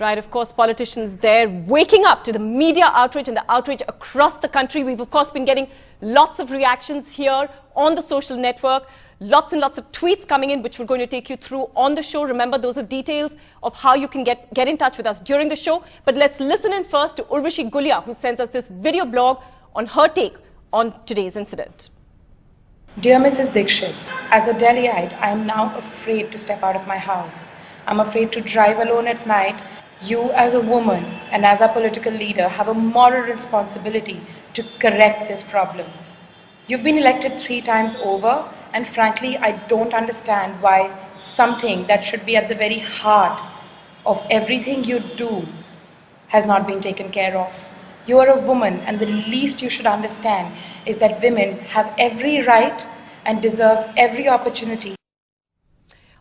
Right, of course, politicians there waking up to the media outrage and the outrage across the country. We've, of course, been getting lots of reactions here on the social network, lots and lots of tweets coming in, which we're going to take you through on the show. Remember, those are details of how you can get in touch with us during the show. But let's listen in first to Urvashi Gulia, who sends us this video blog on her take on today's incident. Dear Mrs. Dixit, as a Delhiite, I am now afraid to step out of my house. I'm afraid to drive alone at night. You as a woman and as a political leader have a moral responsibility to correct this problem. You've been elected 3 times over, and frankly, I don't understand why something that should be at the very heart of everything you do has not been taken care of. You are a woman, and the least you should understand is that women have every right and deserve every opportunity.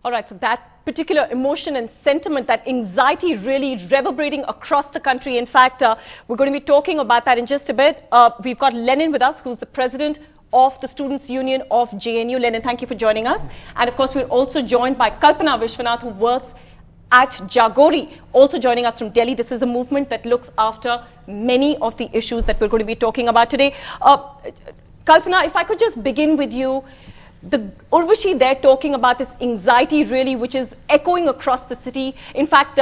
All right, so that particular emotion and sentiment, that anxiety really reverberating across the country. In fact, we're going to be talking about that in just a bit. We've got Lenin with us, who's the president of the Students' Union of JNU. Lenin, thank you for joining us. And of course, we're also joined by Kalpana Vishwanath, who works at Jagori, also joining us from Delhi. This is a movement that looks after many of the issues that we're going to be talking about today. Kalpana, if I could just begin with you. The Urvashi there talking about this anxiety really, which is echoing across the city. In fact,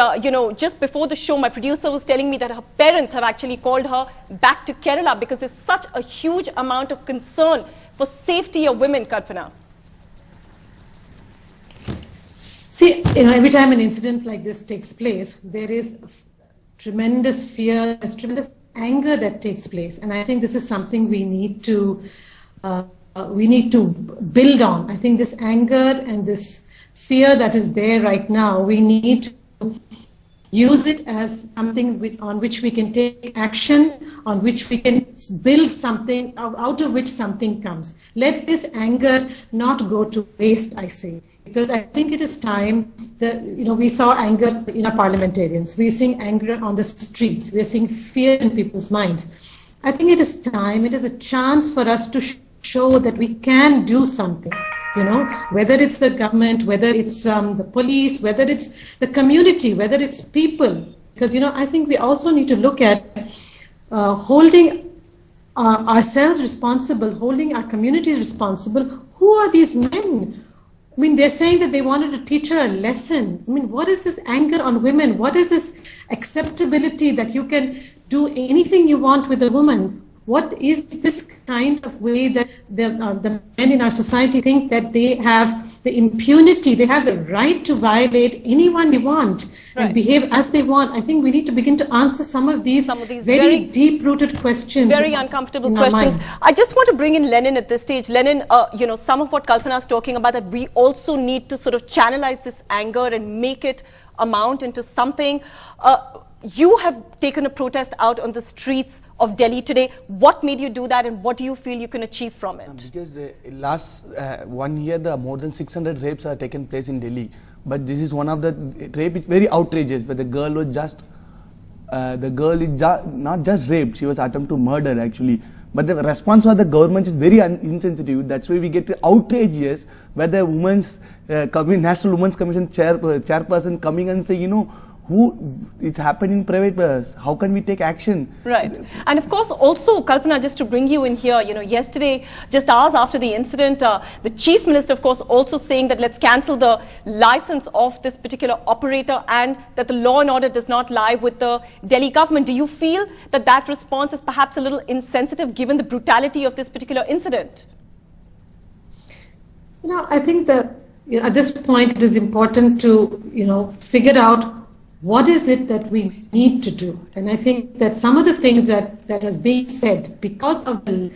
just before the show, my producer was telling me that her parents have actually called her back to Kerala because there's such a huge amount of concern for safety of women, Kalpana. See, every time an incident like this takes place, there is tremendous fear, there's tremendous anger that takes place. And I think this is something we need to build on. I think this anger and this fear that is there right now, we need to use it as something on which we can take action, on which we can build something, out of which something comes. Let this anger not go to waste, I say, because I think it is time that, we saw anger in our parliamentarians. We're seeing anger on the streets. We're seeing fear in people's minds. I think it is time, it is a chance for us to show that we can do something, whether it's the government, whether it's the police, whether it's the community, whether it's people. Because, I think we also need to look at holding ourselves responsible, holding our communities responsible. Who are these men? I mean, they're saying that they wanted to teach her a lesson. I mean, what is this anger on women? What is this acceptability that you can do anything you want with a woman? What is this kind of way that the men in our society think that they have the impunity, they have the right to violate anyone they want and behave as they want? I think we need to begin to answer some of these very deep-rooted questions. Very uncomfortable questions. I just want to bring in Lenin at this stage. Lenin, some of what Kalpana is talking about, that we also need to sort of channelize this anger and make it amount into something. You have taken a protest out on the streets of Delhi today. What made you do that, and what do you feel you can achieve from it? Because last 1 year, more than 600 rapes have taken place in Delhi. But this is one of the rape is very outrageous. But the girl was just, not just raped. She was attempted to murder actually. But the response of the government is very insensitive. That's why we get outrageous, where the National Women's Commission chairperson coming and say, it's happened in private bus. How can we take action? Right. And of course, also, Kalpana, just to bring you in here, yesterday, just hours after the incident, the Chief Minister, of course, also saying that let's cancel the license of this particular operator and that the law and order does not lie with the Delhi government. Do you feel that that response is perhaps a little insensitive given the brutality of this particular incident? I think that at this point, it is important to, figure out what is it that we need to do? And I think that some of the things that has been said, because of the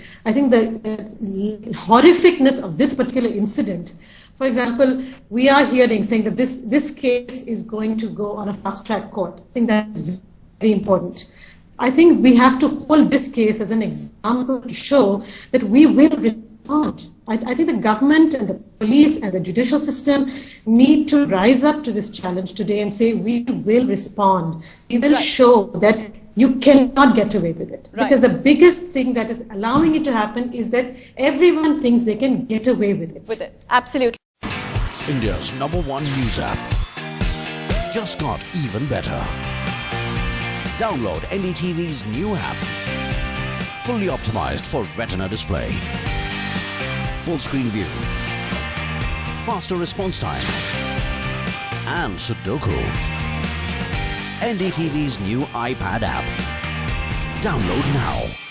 horrificness of this particular incident. For example, we are hearing saying that this case is going to go on a fast track court. I think that is very important. I think we have to hold this case as an example to show that we will respond. I think the government and the police and the judicial system need to rise up to this challenge today and say, we will respond. We will show that you cannot get away with it. Because the biggest thing that is allowing it to happen is that everyone thinks they can get away with it. Absolutely. India's #1 news app just got even better. Download NDTV's new app. Fully optimized for retina display. Full screen view. Faster response time. And Sudoku. NDTV's new iPad app. Download now.